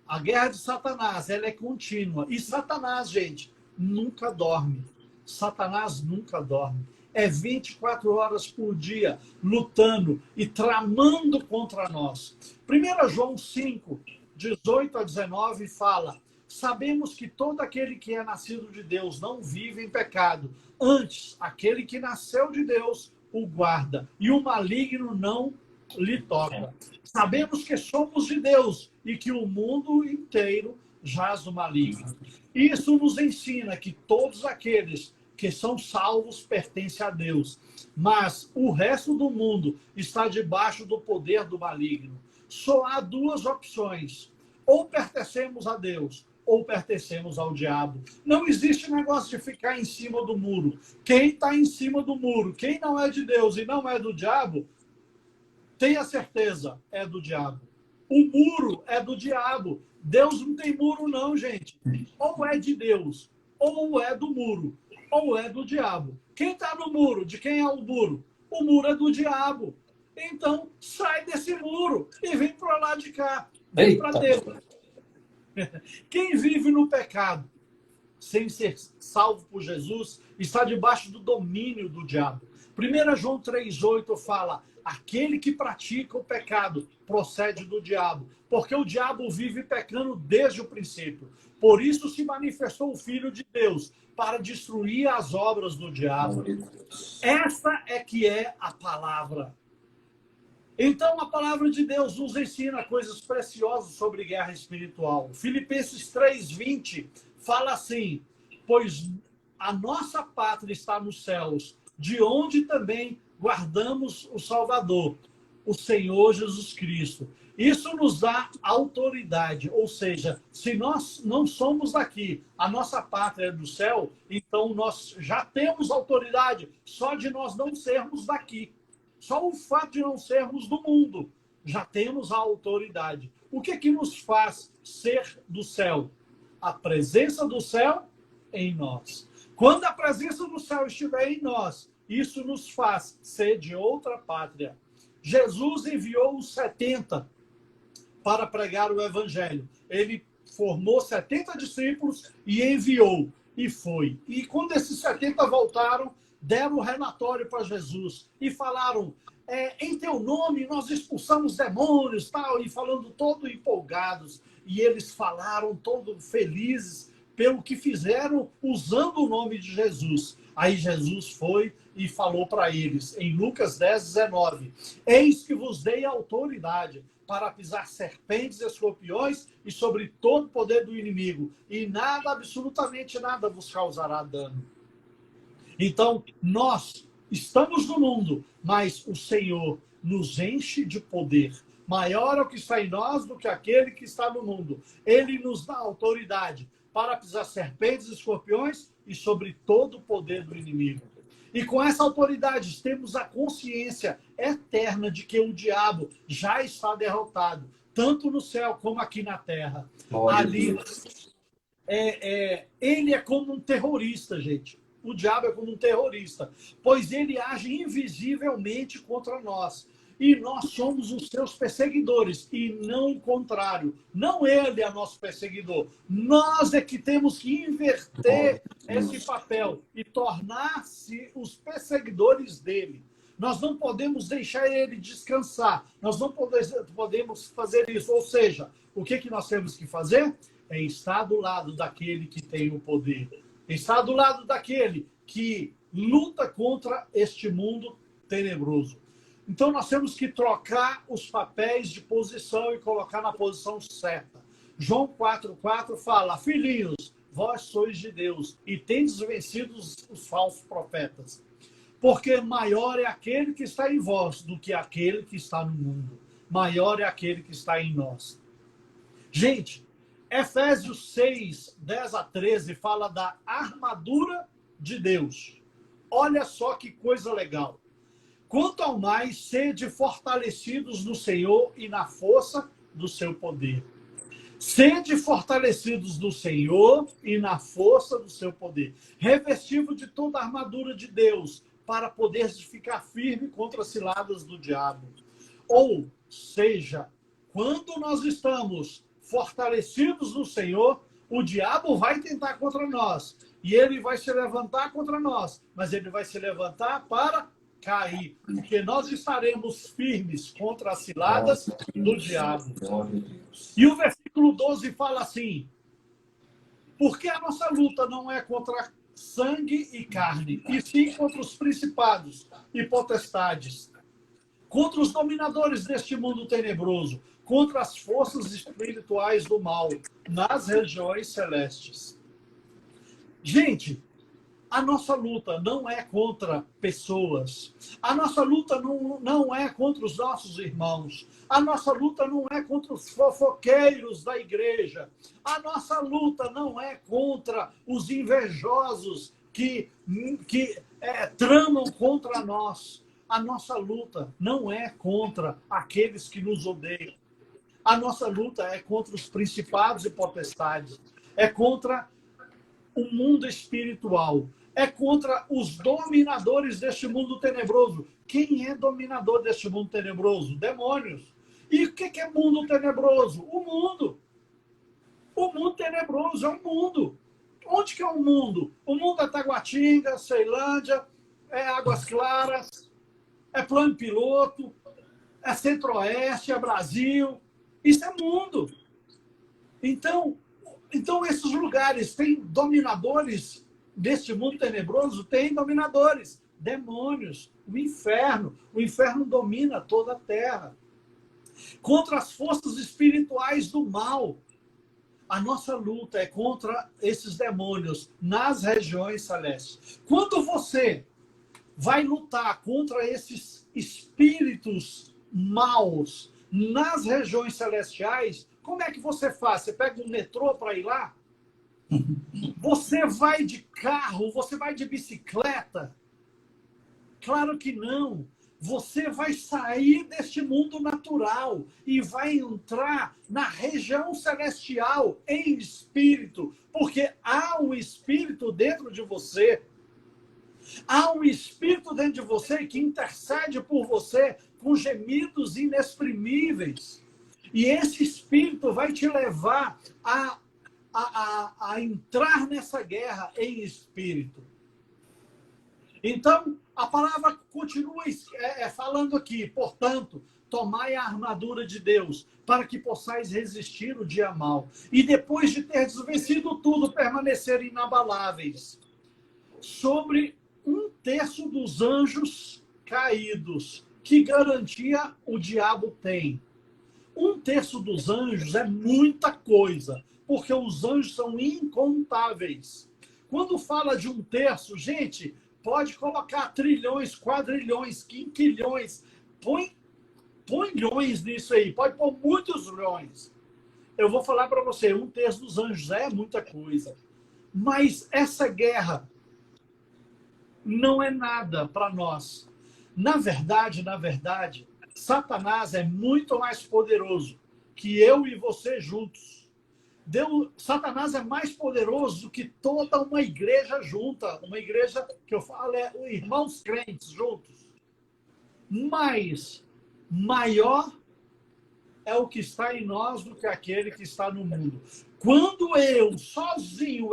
[SPEAKER 2] A guerra de Satanás, ela é contínua. E Satanás, gente, nunca dorme. Satanás nunca dorme. É 24 horas por dia lutando e tramando contra nós. 1 João 5, 18 a 19 fala: sabemos que todo aquele que é nascido de Deus não vive em pecado. Antes, aquele que nasceu de Deus o guarda, e o maligno não lhe toca. Sabemos que somos de Deus e que o mundo inteiro jaz no maligno. Isso nos ensina que todos aqueles que são salvos pertencem a Deus, mas o resto do mundo está debaixo do poder do maligno. Só há duas opções: ou pertencemos a Deus, ou pertencemos ao diabo. Não existe negócio de ficar em cima do muro. Quem está em cima do muro, quem não é de Deus e não é do diabo, tenha certeza, é do diabo. O muro é do diabo. Deus não tem muro não, gente. Ou é de Deus, ou é do muro, ou é do diabo. Quem está no muro? De quem é o muro? O muro é do diabo. Então, sai desse muro e vem para lá de cá. Vem para Deus. Quem vive no pecado, sem ser salvo por Jesus, está debaixo do domínio do diabo. 1 João 3,8 fala: aquele que pratica o pecado procede do diabo, porque o diabo vive pecando desde o princípio. Por isso se manifestou o Filho de Deus, para destruir as obras do diabo. Essa é que é a palavra. Então, a palavra de Deus nos ensina coisas preciosas sobre guerra espiritual. Filipenses 3:20 fala assim: pois a nossa pátria está nos céus, de onde também guardamos o Salvador, o Senhor Jesus Cristo. Isso nos dá autoridade, ou seja, se nós não somos daqui, a nossa pátria é do céu, então nós já temos autoridade só de nós não sermos daqui. Só o fato de não sermos do mundo, já temos a autoridade. O que que nos faz ser do céu? A presença do céu em nós. Quando a presença do céu estiver em nós, isso nos faz ser de outra pátria. Jesus enviou os 70 para pregar o evangelho. Ele formou 70 discípulos e enviou. E foi. E quando esses 70 voltaram, deram o relatório para Jesus e falaram: em teu nome nós expulsamos demônios, tal, e falando todo empolgados. E eles falaram todo felizes pelo que fizeram usando o nome de Jesus. Aí Jesus foi e falou para eles, em Lucas 10:19, eis que vos dei autoridade para pisar serpentes e escorpiões e sobre todo o poder do inimigo, e nada, absolutamente nada, vos causará dano. Então, nós estamos no mundo, mas o Senhor nos enche de poder. Maior é o que está em nós do que aquele que está no mundo. Ele nos dá autoridade para pisar serpentes e escorpiões e sobre todo o poder do inimigo. E com essa autoridade temos a consciência eterna de que o diabo já está derrotado, tanto no céu como aqui na terra. Ali, ele é como um terrorista, gente. O diabo é como um terrorista, pois ele age invisivelmente contra nós. E nós somos os seus perseguidores, e não o contrário. Não ele é nosso perseguidor. Nós é que temos que inverter esse papel e tornar-se os perseguidores dele. Nós não podemos deixar ele descansar. Nós não podemos fazer isso. Ou seja, o que nós temos que fazer? É estar do lado daquele que tem o poder. Estar do lado daquele que luta contra este mundo tenebroso. Então, nós temos que trocar os papéis de posição e colocar na posição certa. João 4,4 fala: filhinhos, vós sois de Deus e tendes vencido os falsos profetas. Porque maior é aquele que está em vós do que aquele que está no mundo. Maior é aquele que está em nós. Gente, Efésios 6, 10 a 13 fala da armadura de Deus. Olha só que coisa legal. Quanto ao mais, sede fortalecidos no Senhor e na força do seu poder. Sede fortalecidos no Senhor e na força do seu poder. Revestido de toda a armadura de Deus, para poder ficar firme contra as ciladas do diabo. Ou seja, quando nós estamos fortalecidos no Senhor, o diabo vai tentar contra nós. E ele vai se levantar contra nós. Mas ele vai se levantar para cair, porque nós estaremos firmes contra as ciladas do diabo. E o versículo 12 fala assim: porque a nossa luta não é contra sangue e carne, e sim contra os principados e potestades, contra os dominadores deste mundo tenebroso, contra as forças espirituais do mal nas regiões celestes. Gente, a nossa luta não é contra pessoas. A nossa luta não é contra os nossos irmãos. A nossa luta não é contra os fofoqueiros da igreja. A nossa luta não é contra os invejosos que tramam contra nós. A nossa luta não é contra aqueles que nos odeiam. A nossa luta é contra os principados e potestades. É contra o mundo espiritual. É contra os dominadores deste mundo tenebroso. Quem é dominador deste mundo tenebroso? Demônios. E o que é mundo tenebroso? O mundo. O mundo tenebroso é o mundo. Onde que é o mundo? O mundo é Taguatinga, Ceilândia, é Águas Claras, é Plano Piloto, é Centro-Oeste, é Brasil. Isso é mundo. Então esses lugares têm dominadores deste mundo tenebroso, tem dominadores, demônios, o inferno. O inferno domina toda a terra. Contra as forças espirituais do mal. A nossa luta é contra esses demônios nas regiões celestes. Quando você vai lutar contra esses espíritos maus nas regiões celestiais, como é que você faz? Você pega um metrô para ir lá? Você vai de carro? Você vai de bicicleta? Claro que não. Você vai sair deste mundo natural e vai entrar na região celestial em espírito, porque há um espírito dentro de você. Há um espírito dentro de você que intercede por você com gemidos inexprimíveis. E esse espírito vai te levar a entrar nessa guerra em espírito. Então, a palavra continua falando aqui. Portanto, tomai a armadura de Deus, para que possais resistir no dia mau. E depois de ter vencido tudo, permanecer inabaláveis. Sobre 1/3 dos anjos caídos, que garantia o diabo tem. 1/3 dos anjos é muita coisa, porque os anjos são incontáveis. Quando fala de 1/3, gente, pode colocar trilhões, quadrilhões, quinquilhões, põe milhões nisso aí, pode pôr muitos milhões. Eu vou falar para você, 1/3 dos anjos é muita coisa. Mas essa guerra não é nada para nós. Na verdade, Satanás é muito mais poderoso que eu e você juntos. Satanás é mais poderoso do que toda uma igreja junta. Uma igreja que eu falo é irmãos crentes juntos. Mas maior é o que está em nós do que aquele que está no mundo. Quando eu sozinho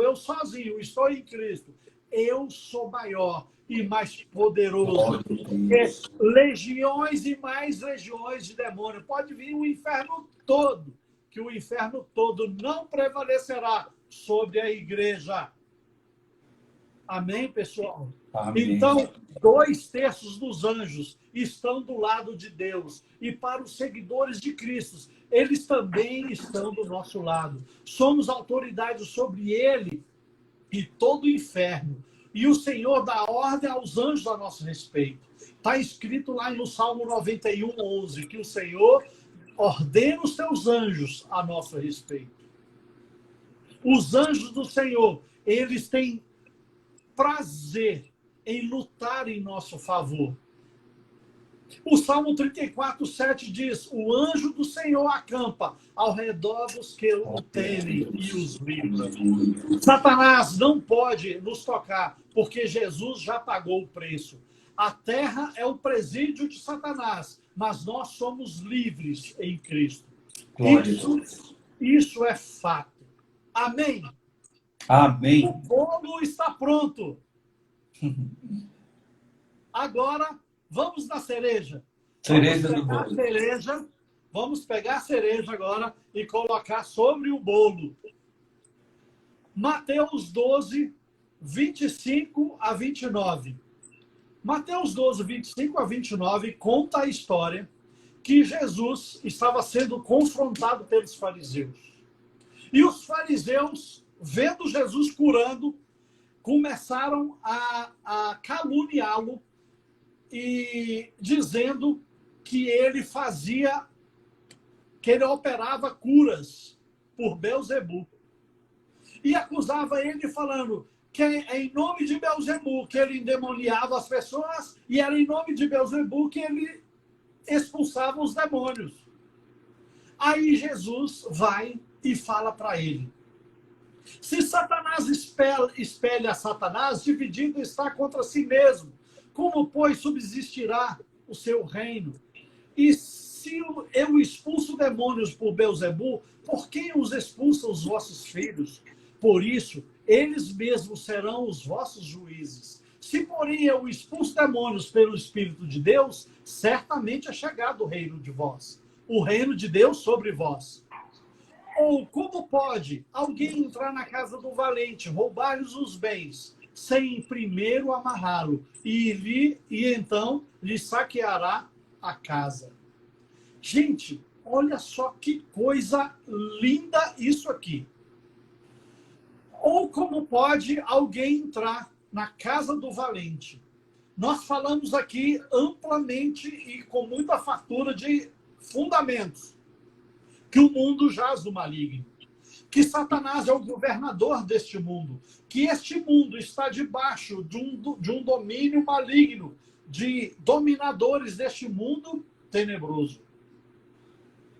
[SPEAKER 2] estou em Cristo, eu sou maior e mais poderoso que legiões e mais legiões de demônios. Pode vir o inferno todo, que o inferno todo não prevalecerá sobre a igreja. Amém, pessoal?
[SPEAKER 1] Amém.
[SPEAKER 2] Então, 2/3 dos anjos estão do lado de Deus. E para os seguidores de Cristo, eles também estão do nosso lado. Somos autoridade sobre ele e todo o inferno. E o Senhor dá ordem aos anjos a nosso respeito. Está escrito lá no Salmo 91:11, que o Senhor ordena os seus anjos a nosso respeito. Os anjos do Senhor, eles têm prazer em lutar em nosso favor. O Salmo 34:7 diz: o anjo do Senhor acampa ao redor dos que o temem e os livra. Satanás não pode nos tocar, porque Jesus já pagou o preço. A terra é o presídio de Satanás, mas nós somos livres em Cristo. Isso é fato. Amém?
[SPEAKER 1] Amém.
[SPEAKER 2] O bolo está pronto. Agora, vamos na cereja.
[SPEAKER 1] Cereja do bolo.
[SPEAKER 2] Vamos pegar a cereja agora e colocar sobre o bolo. Mateus 12, 25 a 29. Mateus 12, 25 a 29 conta a história que Jesus estava sendo confrontado pelos fariseus. E os fariseus, vendo Jesus curando, começaram a caluniá-lo e dizendo que ele operava curas por Beelzebul. E acusava ele falando que é em nome de Beelzebul que ele endemoniava as pessoas e era em nome de Beelzebul que ele expulsava os demônios. Aí Jesus vai e fala para ele: se Satanás espelha Satanás, dividido está contra si mesmo. Como, pois, subsistirá o seu reino? E se eu expulso demônios por Beelzebul, por quem os expulsam os vossos filhos? Por isso, eles mesmos serão os vossos juízes. Se, porém, eu expulso demônios pelo Espírito de Deus, certamente é chegado o reino de vós. O reino de Deus sobre vós. Ou como pode alguém entrar na casa do valente, roubar-lhes os bens, sem primeiro amarrá-lo, e então lhe saqueará a casa? Gente, olha só que coisa linda isso aqui. Ou como pode alguém entrar na casa do valente? Nós falamos aqui amplamente e com muita fartura de fundamentos que o mundo jaz do maligno, que Satanás é o governador deste mundo, que este mundo está debaixo de um domínio maligno, de dominadores deste mundo tenebroso.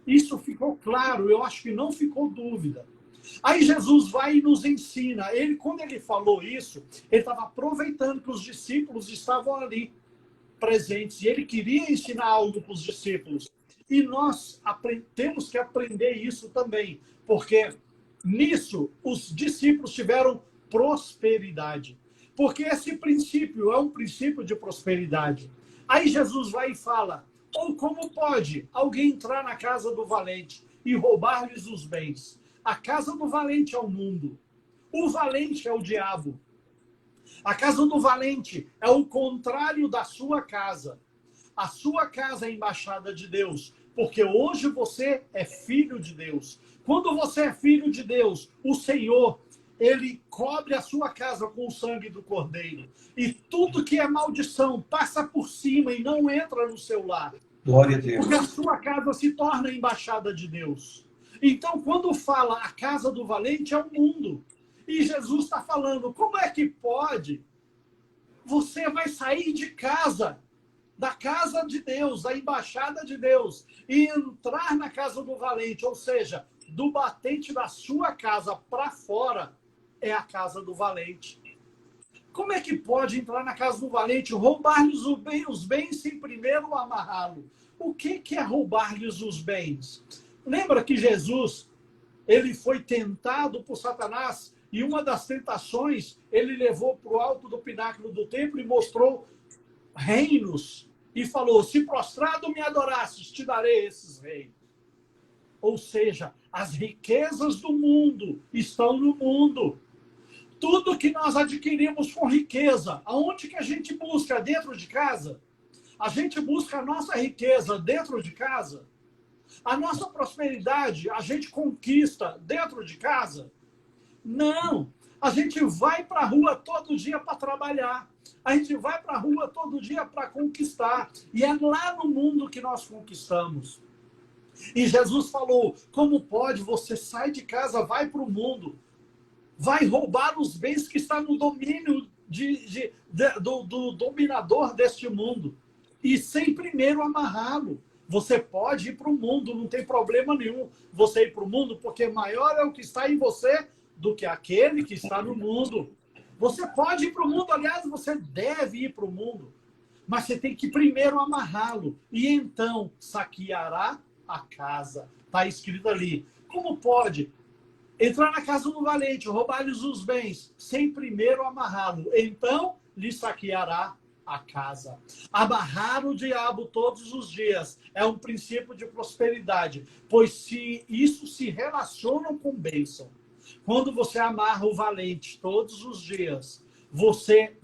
[SPEAKER 2] Isso ficou claro, eu acho que não ficou dúvida. Aí Jesus vai e nos ensina. Quando ele falou isso, ele estava aproveitando que os discípulos estavam ali presentes e ele queria ensinar algo para os discípulos. E nós temos que aprender isso também, porque nisso os discípulos tiveram prosperidade. Porque esse princípio é um princípio de prosperidade. Aí Jesus vai e fala: ou como pode alguém entrar na casa do valente e roubar-lhes os bens? A casa do valente é o mundo. O valente é o diabo. A casa do valente é o contrário da sua casa. A sua casa é a embaixada de Deus, porque hoje você é filho de Deus. Quando você é filho de Deus, o Senhor, ele cobre a sua casa com o sangue do Cordeiro. E tudo que é maldição passa por cima e não entra no seu lar.
[SPEAKER 1] Glória a Deus.
[SPEAKER 2] Porque a sua casa se torna a embaixada de Deus. Então, quando fala a casa do valente, é o mundo. E Jesus está falando, como é que pode Você vai sair de casa, da casa de Deus, da embaixada de Deus, e entrar na casa do valente, ou seja, do batente da sua casa para fora, é a casa do valente. Como é que pode entrar na casa do valente, roubar-lhes os bens sem primeiro amarrá-lo? O que é roubar-lhes os bens? Lembra que Jesus, ele foi tentado por Satanás, e uma das tentações, ele levou para o alto do pináculo do templo e mostrou reinos, e falou, se prostrado me adorasses, te darei esses reinos. Ou seja, as riquezas do mundo estão no mundo. Tudo que nós adquirimos com riqueza, aonde que a gente busca? Dentro de casa? A gente busca a nossa riqueza dentro de casa? A nossa prosperidade a gente conquista dentro de casa? Não! A gente vai para a rua todo dia para trabalhar. A gente vai para a rua todo dia para conquistar. E é lá no mundo que nós conquistamos. E Jesus falou, como pode? Você sai de casa, vai para o mundo. Vai roubar os bens que estão no domínio do dominador deste mundo. E sem primeiro amarrá-lo. Você pode ir para o mundo, não tem problema nenhum você ir para o mundo, porque maior é o que está em você do que aquele que está no mundo. Você pode ir para o mundo, aliás, você deve ir para o mundo. Mas você tem que primeiro amarrá-lo. E então saqueará a casa. Está escrito ali. Como pode? Entrar na casa do valente, roubar-lhes os bens, sem primeiro amarrá-lo. Então lhe saqueará a casa. Amarrar o diabo todos os dias é um princípio de prosperidade, pois se isso se relaciona com bênção. Quando você amarra o valente todos os dias, você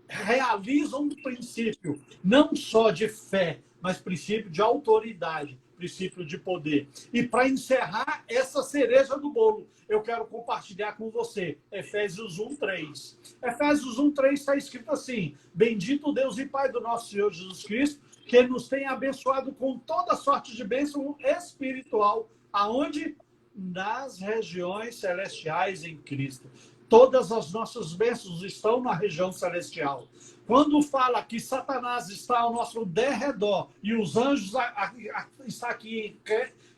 [SPEAKER 2] realiza um princípio não só de fé, mas princípio de autoridade, princípio de poder. E para encerrar essa cereja do bolo, eu quero compartilhar com você Efésios 1:3. Efésios 1:3 está escrito assim: bendito Deus e Pai do nosso Senhor Jesus Cristo, que nos tem abençoado com toda sorte de bênção espiritual, aonde? Nas regiões celestiais em Cristo. Todas as nossas bênçãos estão na região celestial. Quando fala que Satanás está ao nosso derredor e os anjos estão aqui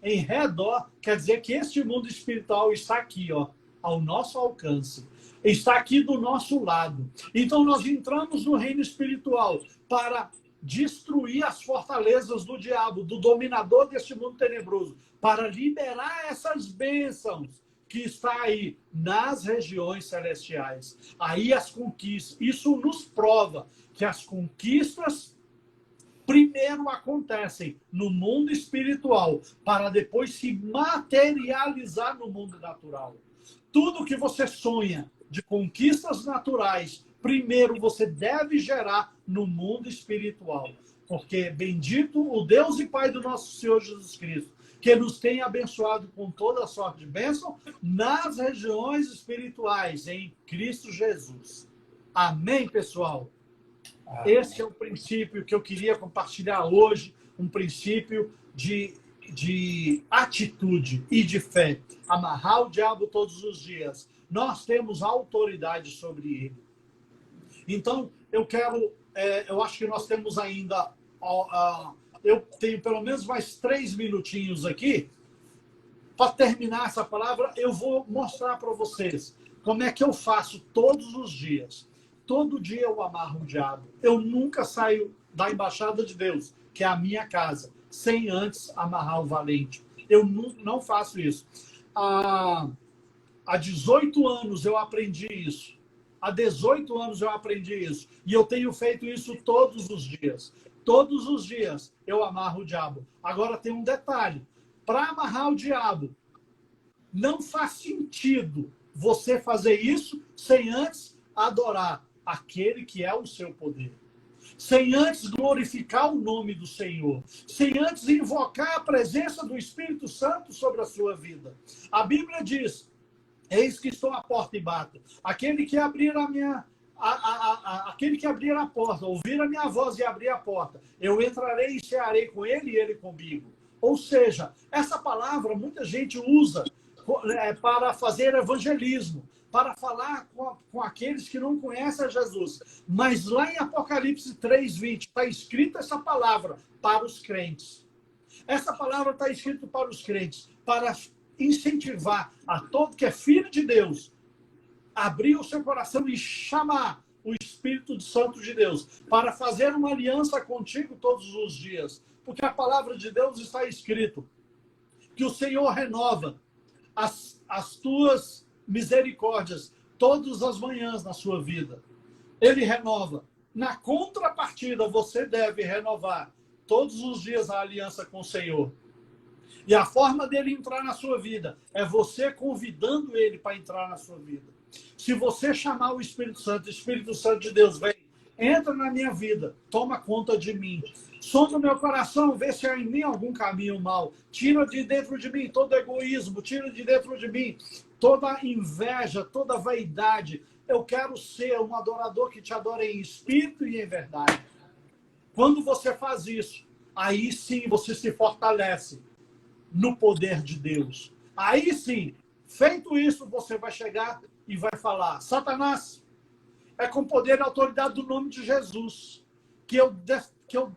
[SPEAKER 2] em redor, quer dizer que este mundo espiritual está aqui, ó, ao nosso alcance. Está aqui do nosso lado. Então nós entramos no reino espiritual para destruir as fortalezas do diabo, do dominador deste mundo tenebroso, para liberar essas bênçãos que está aí nas regiões celestiais. Aí as conquistas, isso nos prova que as conquistas primeiro acontecem no mundo espiritual, para depois se materializar no mundo natural. Tudo que você sonha de conquistas naturais, primeiro você deve gerar no mundo espiritual. Porque bendito o Deus e Pai do nosso Senhor Jesus Cristo, que nos tem abençoado com toda a sorte de bênção nas regiões espirituais, em Cristo Jesus. Amém, pessoal? Amém. Esse é o princípio que eu queria compartilhar hoje, um princípio de atitude e de fé. Amarrar o diabo todos os dias. Nós temos autoridade sobre ele. Então, eu acho que nós temos ainda... eu tenho pelo menos mais 3 minutinhos aqui. Para terminar essa palavra, eu vou mostrar para vocês como é que eu faço todos os dias. Todo dia eu amarro o diabo. Eu nunca saio da embaixada de Deus, que é a minha casa, sem antes amarrar o valente. Eu não faço isso. Há 18 anos eu aprendi isso. Há 18 anos eu aprendi isso. E eu tenho feito isso todos os dias. Todos os dias eu amarro o diabo. Agora tem um detalhe. Para amarrar o diabo, não faz sentido você fazer isso sem antes adorar aquele que é o seu poder. Sem antes glorificar o nome do Senhor. Sem antes invocar a presença do Espírito Santo sobre a sua vida. A Bíblia diz: eis que estou à porta e bato. Aquele que abrir aquele que abrir a porta, ouvir a minha voz e abrir a porta, eu entrarei e cearei com ele e ele comigo. Ou seja, essa palavra muita gente usa para fazer evangelismo, para falar com aqueles que não conhecem a Jesus. Mas lá em Apocalipse 3:20 está escrita essa palavra para os crentes. Essa palavra está escrita para os crentes, para incentivar a todo que é filho de Deus, abrir o seu coração e chamar o Espírito Santo de Deus para fazer uma aliança contigo todos os dias. Porque a palavra de Deus está escrito que o Senhor renova as tuas misericórdias todas as manhãs na sua vida. Ele renova. Na contrapartida, você deve renovar todos os dias a aliança com o Senhor. E a forma dele entrar na sua vida é você convidando ele para entrar na sua vida. Se você chamar o Espírito Santo de Deus vem, entra na minha vida, toma conta de mim. Sonda o meu coração, vê se há em mim algum caminho mau. Tira de dentro de mim todo egoísmo, tira de dentro de mim toda inveja, toda vaidade. Eu quero ser um adorador que te adora em espírito e em verdade. Quando você faz isso, aí sim você se fortalece no poder de Deus. Aí sim, feito isso, você vai chegar e vai falar: Satanás, é com poder e autoridade do nome de Jesus que eu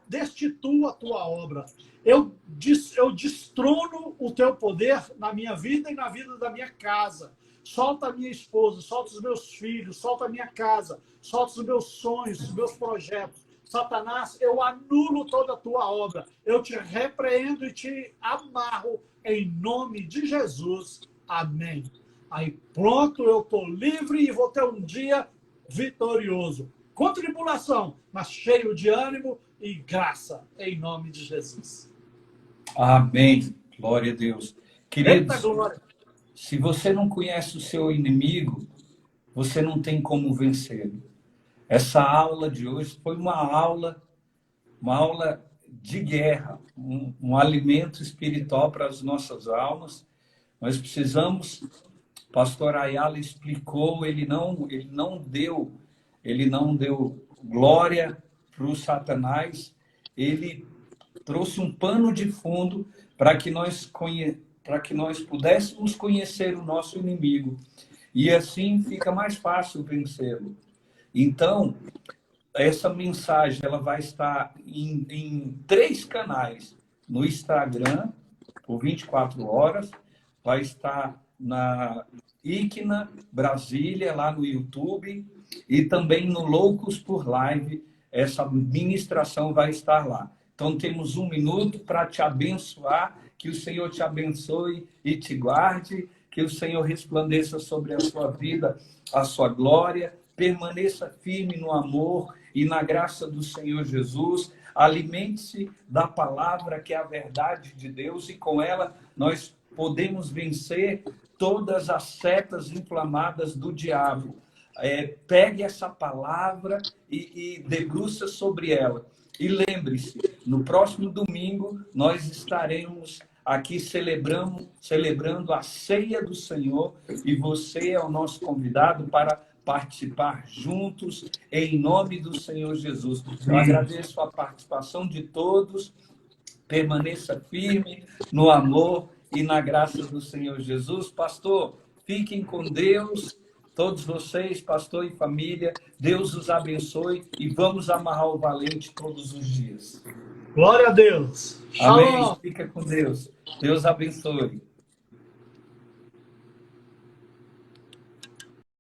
[SPEAKER 2] destituo a tua obra. Eu destrono o teu poder na minha vida e na vida da minha casa. Solta a minha esposa, solta os meus filhos, solta a minha casa, solta os meus sonhos, os meus projetos. Satanás, eu anulo toda a tua obra. Eu te repreendo e te amarro em nome de Jesus. Amém. Aí pronto, eu estou livre e vou ter um dia vitorioso. Com tribulação, mas cheio de ânimo e graça, em nome de Jesus.
[SPEAKER 1] Amém. Glória a Deus. Queridos,
[SPEAKER 2] Eita glória.
[SPEAKER 1] se você não conhece o seu inimigo, você não tem como vencê-lo. Essa aula de hoje foi uma aula de guerra, um alimento espiritual para as nossas almas. Nós precisamos, pastor Ayala explicou, ele não deu glória para o Satanás, ele trouxe um pano de fundo para que nós pudéssemos conhecer o nosso inimigo. E assim fica mais fácil vencê-lo. Então, essa mensagem ela vai estar em 3 canais. No Instagram, por 24 horas. Vai estar na ICNA Brasília, lá no YouTube. E também no Loucos por Live. Essa ministração vai estar lá. Então, temos 1 minuto para te abençoar. Que o Senhor te abençoe e te guarde. Que o Senhor resplandeça sobre a sua vida, a sua glória. Permaneça firme no amor e na graça do Senhor Jesus. Alimente-se da palavra que é a verdade de Deus e com ela nós podemos vencer todas as setas inflamadas do diabo. Pegue essa palavra e debruça sobre ela. E lembre-se, no próximo domingo nós estaremos aqui celebrando a ceia do Senhor e você é o nosso convidado para participar juntos, em nome do Senhor Jesus. Eu agradeço a participação de todos, permaneça firme no amor e na graça do Senhor Jesus. Pastor, fiquem com Deus, todos vocês, pastor e família, Deus os abençoe e vamos amarrar o valente todos os dias.
[SPEAKER 2] Glória a Deus.
[SPEAKER 1] Amém.
[SPEAKER 2] Shalom.
[SPEAKER 1] Fica com Deus. Deus abençoe.